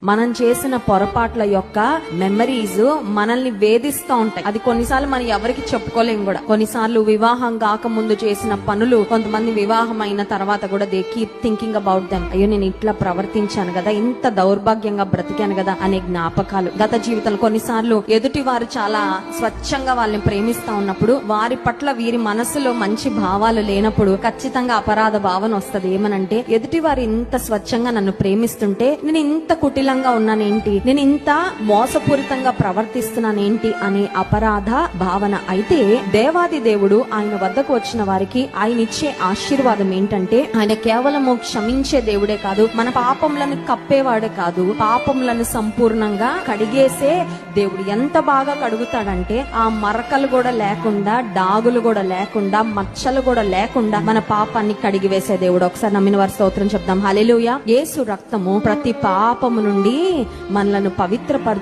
మనం చేసిన పొరపాట్ల యొక్క మెమరీస్ మనల్ని వేధిస్తూ ఉంటాయి. అది కొన్నిసార్లు మనం ఎవరికి చెప్పుకోలేం కూడా. కొన్నిసార్లు వివాహం కాకముందు చేసిన పనులు కొంతమంది వివాహం అయిన తర్వాత కూడా they keep thinking about them. అయ్యో నేను ఇట్లా ప్రవర్తించాను కదా, ఇంత దౌర్భాగ్యంగా బ్రతికాను కదా అనే జ్ఞాపకాలు గత జీవితాలు. కొన్నిసార్లు ఎదుటి వారు చాలా స్వచ్ఛంగా వాళ్ళని ప్రేమిస్తా ఉన్నప్పుడు వారి పట్ల వీరి మనసులో మంచి భావాలు లేనప్పుడు ఖచ్చితంగా అపరాధ భావన వస్తది. ఏమనంటే ఎదుటి వారు ఇంత స్వచ్ఛంగా నన్ను ప్రేమిస్తుంటే నేను ఇంత కుటిలంగా ఉన్నానేంటి, నేను ఇంత మోసపూరితంగా ప్రవర్తిస్తున్నానేంటి అనే అపరాధ భావన. అయితే దేవాది దేవుడు ఆయన వద్దకు వచ్చిన వారికి ఆయన ఇచ్చే ఆశీర్వాదం ఏంటంటే ఆయన కేవలము క్షమించే దేవుడే కాదు, మన పాపములను కప్పేవాడే కాదు, పాపములను సంపూర్ణంగా కడిగేసే దేవుడు. ఎంత బాగా కడుగుతాడంటే ఆ మరకలు కూడా లేకుండా, డాగులు కూడా లేకుండా, మచ్చలు కూడా లేకుండా మన పాపాన్ని కడిగివేసే దేవుడు. ఒకసారి నమ్మిన వారి స్తోత్రం చెప్దాం. హల్లెలూయా. యేసు రక్తము ప్రతి పాపము నుండి మనలను పవిత్రపరు